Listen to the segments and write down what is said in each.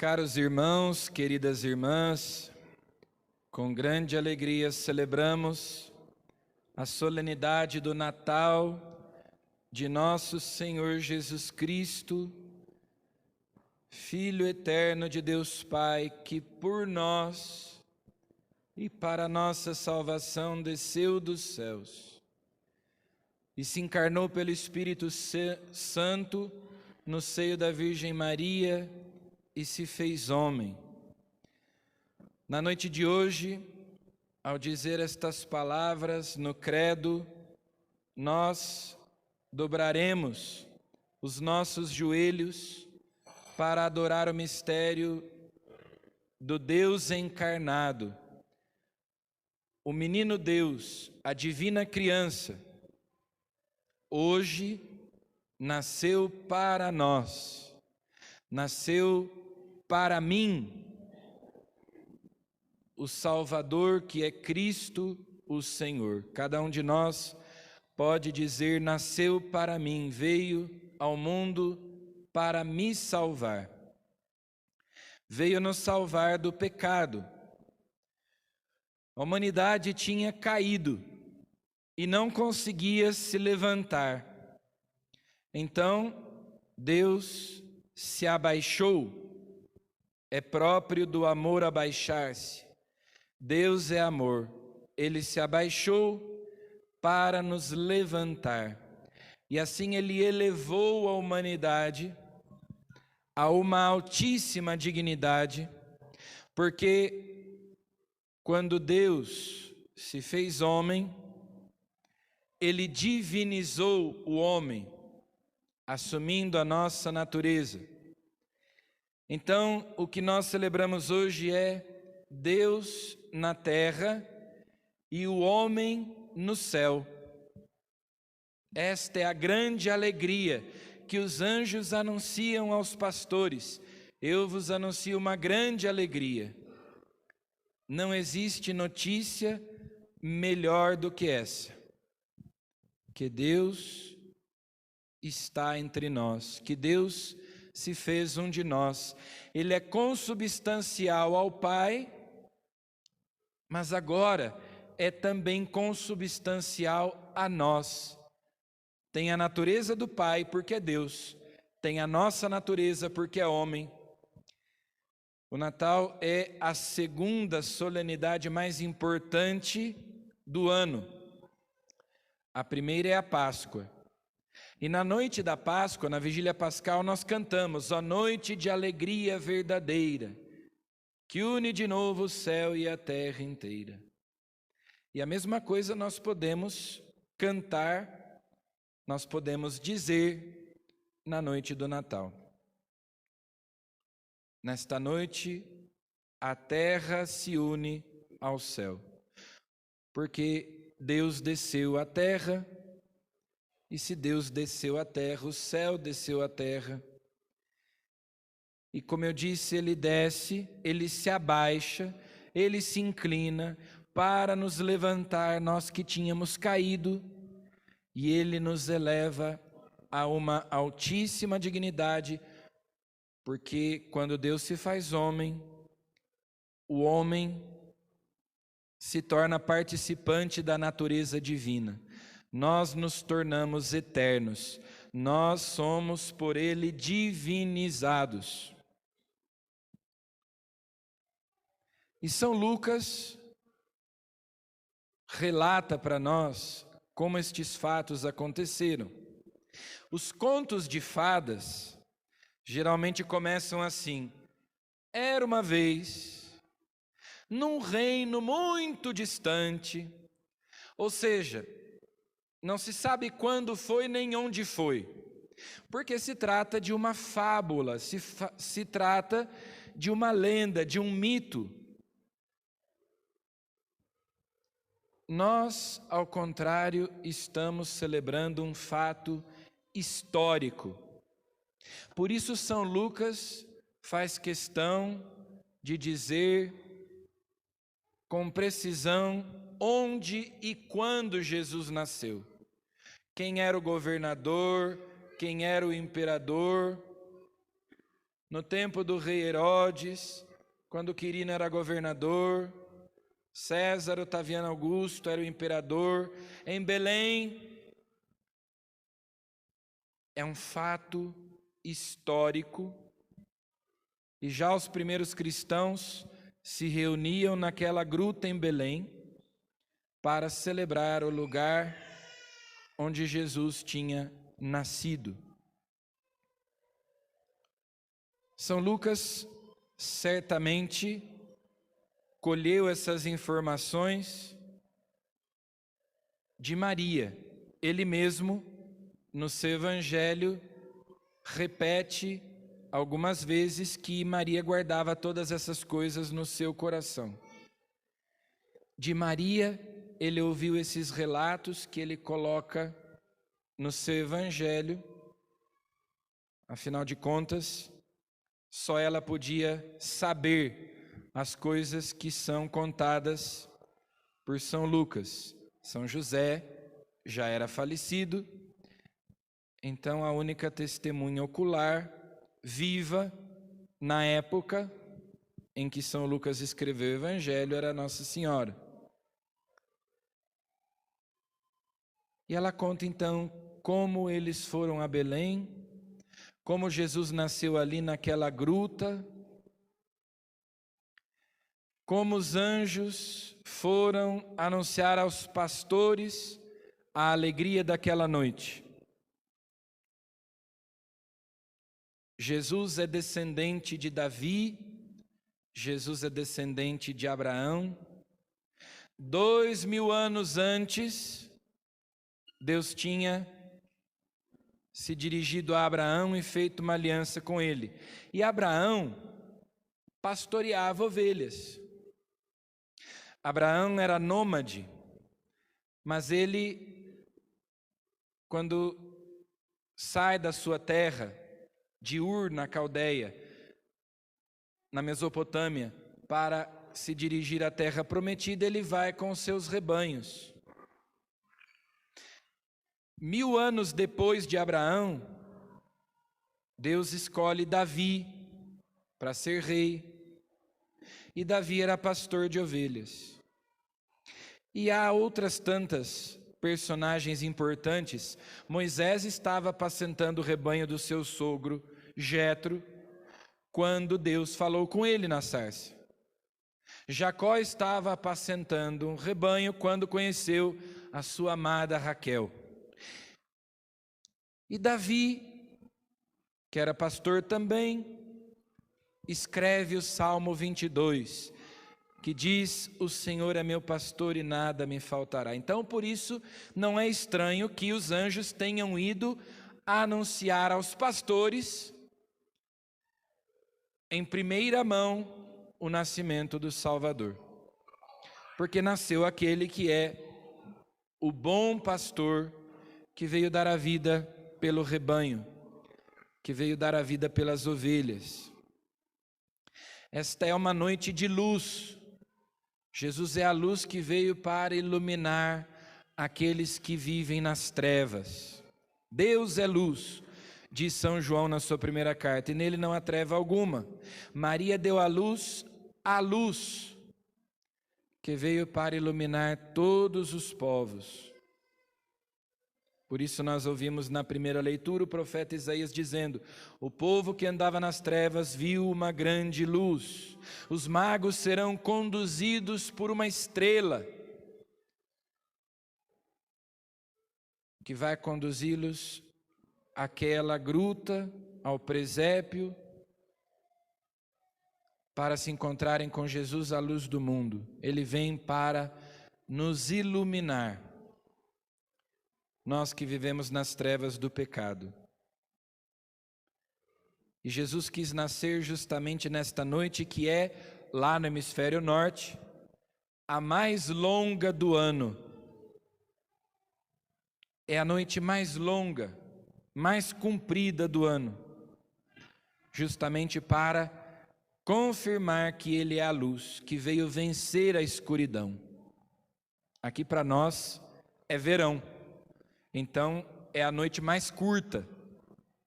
Caros irmãos, queridas irmãs, com grande alegria celebramos a solenidade do Natal de nosso Senhor Jesus Cristo, Filho eterno de Deus Pai, que por nós e para nossa salvação desceu dos céus e se encarnou pelo Espírito Santo no seio da Virgem Maria e se fez homem. Na noite de hoje, ao dizer estas palavras no credo, nós dobraremos os nossos joelhos para adorar o mistério do Deus encarnado, o menino Deus, a divina criança, hoje nasceu para nós, nasceu para mim, o Salvador que é Cristo o Senhor. Cada um de nós pode dizer: nasceu para mim, veio ao mundo para me salvar. Veio nos salvar do pecado. A humanidade tinha caído e não conseguia se levantar. Então, Deus se abaixou. É próprio do amor abaixar-se. Deus é amor. Ele se abaixou para nos levantar. E assim Ele elevou a humanidade a uma altíssima dignidade, porque quando Deus se fez homem, Ele divinizou o homem, assumindo a nossa natureza. Então, o que nós celebramos hoje é Deus na terra e o homem no céu. Esta é a grande alegria que os anjos anunciam aos pastores. Eu vos anuncio uma grande alegria. Não existe notícia melhor do que essa, que Deus está entre nós, que Deus se fez um de nós. Ele é consubstancial ao Pai, mas agora é também consubstancial a nós. Tem a natureza do Pai porque é Deus, tem a nossa natureza porque é homem. O Natal é a segunda solenidade mais importante do ano. A primeira é a Páscoa. E na noite da Páscoa, na vigília pascal, nós cantamos: ó noite de alegria verdadeira, que une de novo o céu e a terra inteira. E a mesma coisa nós podemos cantar, nós podemos dizer na noite do Natal. Nesta noite, a terra se une ao céu, porque Deus desceu à terra. E se Deus desceu à terra, o céu desceu à terra. E como eu disse, Ele desce, Ele se abaixa, Ele se inclina para nos levantar, nós que tínhamos caído, e Ele nos eleva a uma altíssima dignidade, porque quando Deus se faz homem, o homem se torna participante da natureza divina. Nós nos tornamos eternos, nós somos por Ele divinizados. E São Lucas relata para nós como estes fatos aconteceram. Os contos de fadas geralmente começam assim: era uma vez, num reino muito distante, ou seja, não se sabe quando foi nem onde foi, porque se trata de uma fábula, se trata de uma lenda, de um mito. Nós, ao contrário, estamos celebrando um fato histórico. Por isso São Lucas faz questão de dizer com precisão onde e quando Jesus nasceu. Quem era o governador, quem era o imperador. no tempo do rei Herodes, quando Quirino era governador, César Otaviano Augusto era o imperador, em Belém. É um fato histórico, e já os primeiros cristãos se reuniam naquela gruta em Belém para celebrar o lugar onde Jesus tinha nascido. São Lucas certamente colheu essas informações de Maria. Ele mesmo, no seu evangelho, repete algumas vezes que Maria guardava todas essas coisas no seu coração. De Maria, ele ouviu esses relatos que ele coloca no seu evangelho. Afinal de contas, só ela podia saber as coisas que são contadas por São Lucas. São José já era falecido, então a única testemunha ocular, viva, na época em que São Lucas escreveu o Evangelho, era Nossa Senhora. E ela conta então como eles foram a Belém, como Jesus nasceu ali naquela gruta, como os anjos foram anunciar aos pastores a alegria daquela noite. Jesus é descendente de Davi, Jesus é descendente de Abraão. 2000 anos antes, Deus tinha se dirigido a Abraão e feito uma aliança com ele. E Abraão pastoreava ovelhas. Abraão era nômade, mas ele, quando sai da sua terra, de Ur, na Caldeia, na Mesopotâmia, para se dirigir à terra prometida, ele vai com seus rebanhos. 1000 anos depois de Abraão, Deus escolhe Davi para ser rei, e Davi era pastor de ovelhas. E há outras tantas personagens importantes. Moisés estava apacentando o rebanho do seu sogro Jetro, quando Deus falou com ele na sarça. Jacó estava apacentando um rebanho quando conheceu a sua amada Raquel. E Davi, que era pastor também, escreve o Salmo 22, que diz: o Senhor é meu pastor e nada me faltará. Então, por isso, não é estranho que os anjos tenham ido anunciar aos pastores, em primeira mão, o nascimento do Salvador. Porque nasceu aquele que é o bom pastor, que veio dar a vida pelo rebanho, que veio dar a vida pelas ovelhas. Esta é uma noite de luz. Jesus é a luz que veio para iluminar aqueles que vivem nas trevas. Deus é luz, diz São João na sua primeira carta, e nele não há treva alguma. Maria deu à luz a luz, que veio para iluminar todos os povos. Por isso nós ouvimos na primeira leitura o profeta Isaías dizendo: o povo que andava nas trevas viu uma grande luz. Os magos serão conduzidos por uma estrela, que vai conduzi-los àquela gruta, ao presépio, para se encontrarem com Jesus, a luz do mundo. Ele vem para nos iluminar, nós que vivemos nas trevas do pecado. E Jesus quis nascer justamente nesta noite, que é, lá no hemisfério norte, a mais longa do ano. É a noite mais longa, mais comprida do ano, justamente para confirmar que Ele é a luz, que veio vencer a escuridão. Aqui para nós é verão, então é a noite mais curta.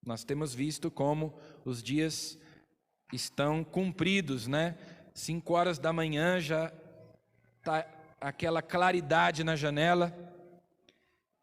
Nós temos visto como os dias estão cumpridos, né? 5 horas da manhã já está aquela claridade na janela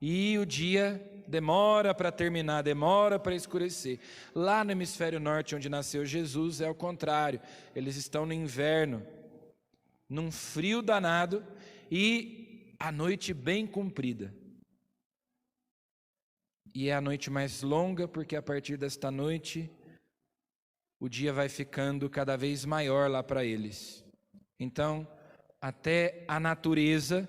e o dia demora para terminar, demora para escurecer. Lá no hemisfério norte, onde nasceu Jesus, é o contrário. Eles estão no inverno, num frio danado e a noite bem comprida. E é a noite mais longa, porque a partir desta noite o dia vai ficando cada vez maior lá para eles. Então, até a natureza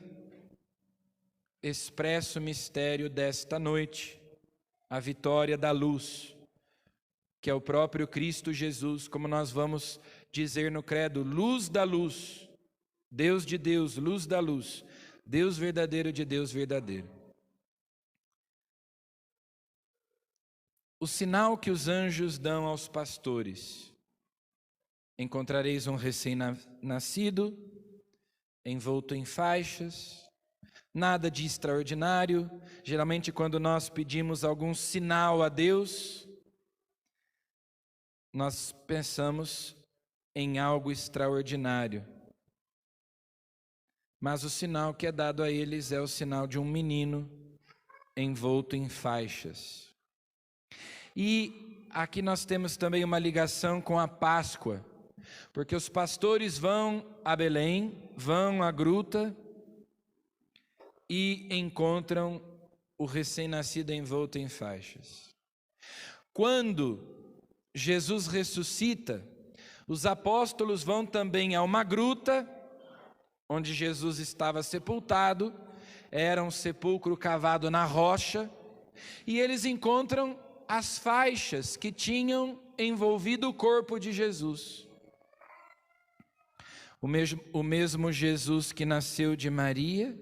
expressa o mistério desta noite, a vitória da luz, que é o próprio Cristo Jesus, como nós vamos dizer no credo, luz da luz, Deus de Deus, luz da luz, Deus verdadeiro de Deus verdadeiro. O sinal que os anjos dão aos pastores: encontrareis um recém-nascido, envolto em faixas, nada de extraordinário. Geralmente, quando nós pedimos algum sinal a Deus, nós pensamos em algo extraordinário. Mas o sinal que é dado a eles é o sinal de um menino envolto em faixas. E aqui nós temos também uma ligação com a Páscoa, porque os pastores vão a Belém, vão à gruta e encontram o recém-nascido envolto em faixas. Quando Jesus ressuscita, os apóstolos vão também a uma gruta, onde Jesus estava sepultado, era um sepulcro cavado na rocha, e eles encontram as faixas que tinham envolvido o corpo de Jesus. O mesmo Jesus que nasceu de Maria,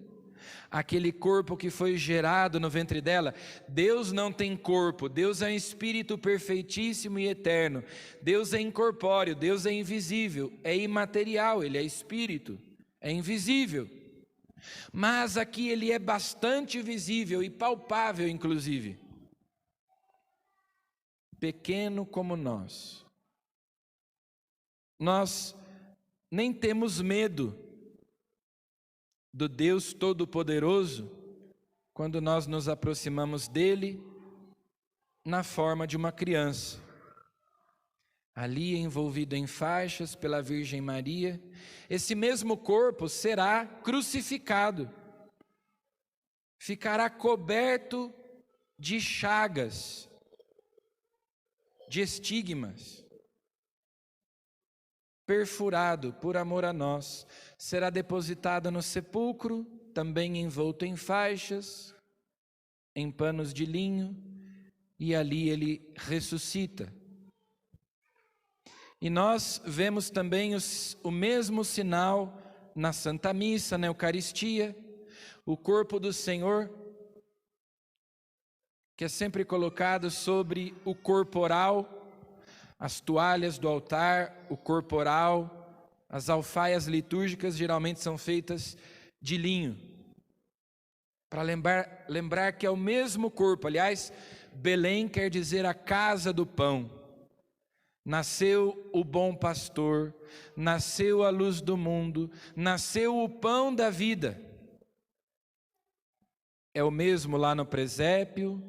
aquele corpo que foi gerado no ventre dela. Deus não tem corpo, Deus é um espírito perfeitíssimo e eterno. Deus é incorpóreo, Deus é invisível, é imaterial, ele é espírito, é invisível. Mas aqui ele é bastante visível e palpável, inclusive. Pequeno como nós. Nós nem temos medo do Deus Todo-Poderoso quando nós nos aproximamos dele na forma de uma criança. Ali envolvido em faixas pela Virgem Maria, esse mesmo corpo será crucificado, ficará coberto de chagas, de estigmas, perfurado por amor a nós, será depositado no sepulcro, também envolto em faixas, em panos de linho, e ali ele ressuscita. E nós vemos também o mesmo sinal na Santa Missa, na Eucaristia, o corpo do Senhor, que é sempre colocado sobre o corporal, as toalhas do altar, o corporal, as alfaias litúrgicas geralmente são feitas de linho, para lembrar que é o mesmo corpo. Aliás, Belém quer dizer a casa do pão. Nasceu o bom pastor, nasceu a luz do mundo, nasceu o pão da vida. É o mesmo lá no presépio,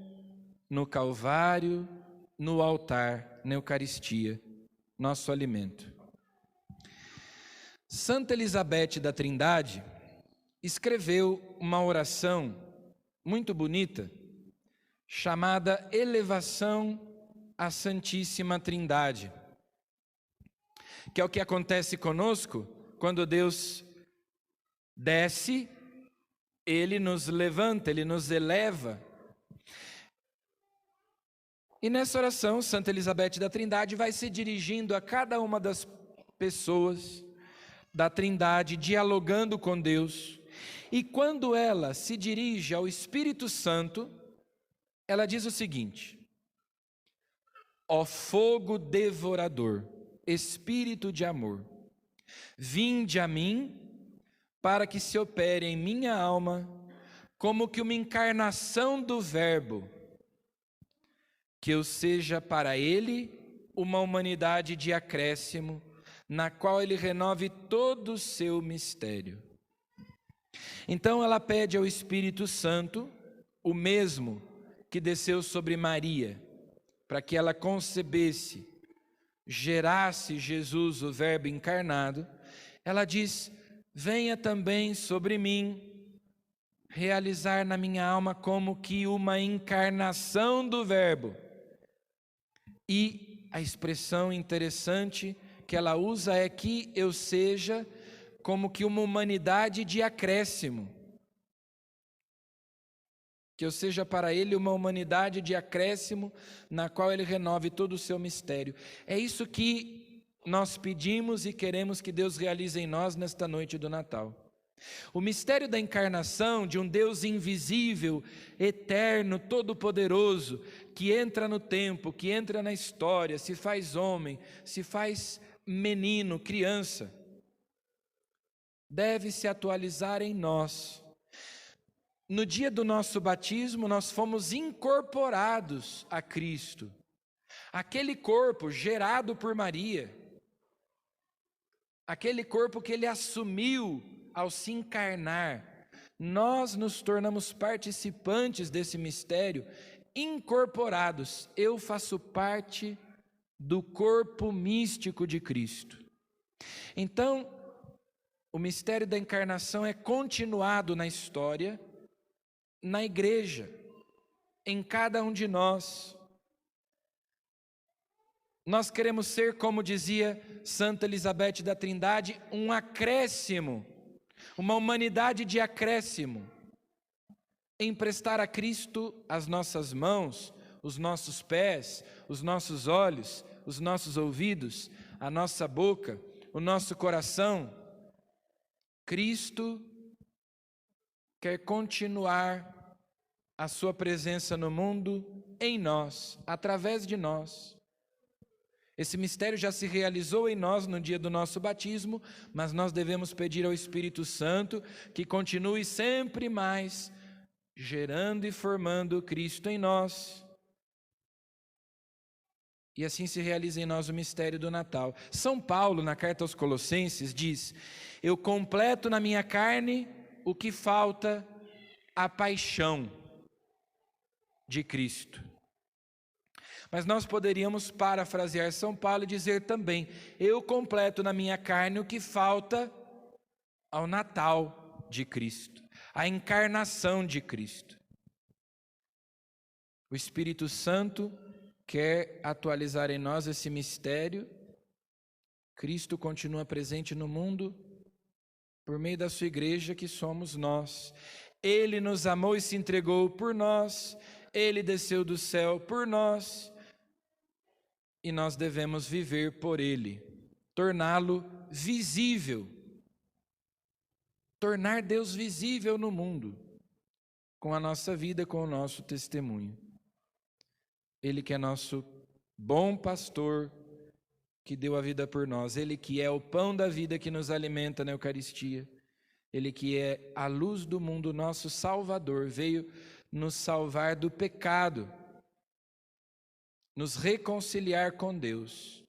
no Calvário, no altar, na Eucaristia, nosso alimento. Santa Elizabeth da Trindade escreveu uma oração muito bonita, chamada Elevação à Santíssima Trindade, que é o que acontece conosco quando Deus desce, Ele nos levanta, Ele nos eleva. E nessa oração, Santa Elizabeth da Trindade vai se dirigindo a cada uma das pessoas da Trindade, dialogando com Deus. E quando ela se dirige ao Espírito Santo, ela diz o seguinte: ó fogo devorador, Espírito de amor, vinde a mim para que se opere em minha alma como que uma encarnação do Verbo, que eu seja para Ele uma humanidade de acréscimo, na qual Ele renove todo o seu mistério. Então ela pede ao Espírito Santo, o mesmo que desceu sobre Maria, para que ela concebesse, gerasse Jesus, o Verbo encarnado. Ela diz: venha também sobre mim, realizar na minha alma como que uma encarnação do Verbo. E a expressão interessante que ela usa é que eu seja como que uma humanidade de acréscimo. Que eu seja para Ele uma humanidade de acréscimo, na qual Ele renove todo o seu mistério. É isso que nós pedimos e queremos que Deus realize em nós nesta noite do Natal. O mistério da encarnação de um Deus invisível, eterno, todo-poderoso, que entra no tempo, que entra na história, se faz homem, se faz menino, criança, deve se atualizar em nós. No dia do nosso batismo, nós fomos incorporados a Cristo. Aquele corpo gerado por Maria, aquele corpo que Ele assumiu ao se encarnar, nós nos tornamos participantes desse mistério, incorporados. Eu faço parte do corpo místico de Cristo. Então, o mistério da encarnação é continuado na história, na igreja, em cada um de nós. Nós queremos ser, como dizia Santa Elizabeth da Trindade, um acréscimo, uma humanidade de acréscimo, emprestar a Cristo as nossas mãos, os nossos pés, os nossos olhos, os nossos ouvidos, a nossa boca, o nosso coração. Cristo quer continuar a sua presença no mundo, em nós, através de nós. Esse mistério já se realizou em nós no dia do nosso batismo, mas nós devemos pedir ao Espírito Santo que continue sempre mais gerando e formando Cristo em nós. E assim se realiza em nós o mistério do Natal. São Paulo, na carta aos Colossenses, diz: eu completo na minha carne o que falta, a paixão de Cristo. Mas nós poderíamos parafrasear São Paulo e dizer também: eu completo na minha carne o que falta ao Natal de Cristo, à encarnação de Cristo. O Espírito Santo quer atualizar em nós esse mistério. Cristo continua presente no mundo por meio da sua igreja, que somos nós. Ele nos amou e se entregou por nós, Ele desceu do céu por nós, e nós devemos viver por Ele, torná-lo visível, tornar Deus visível no mundo, com a nossa vida, com o nosso testemunho. Ele que é nosso bom pastor, que deu a vida por nós, Ele que é o pão da vida que nos alimenta na Eucaristia, Ele que é a luz do mundo, nosso Salvador, veio nos salvar do pecado, nos reconciliar com Deus.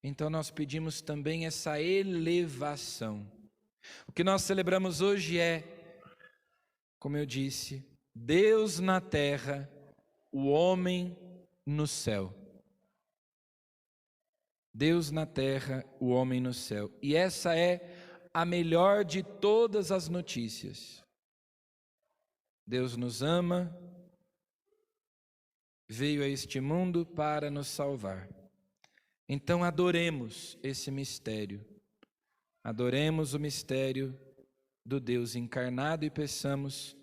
Então nós pedimos também essa elevação. O que nós celebramos hoje é, como eu disse, Deus na terra, o homem no céu. Deus na terra, o homem no céu. E essa é a melhor de todas as notícias. Deus nos ama, veio a este mundo para nos salvar. Então adoremos esse mistério. Adoremos o mistério do Deus encarnado e peçamos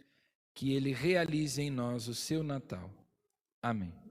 que Ele realize em nós o seu Natal. Amém.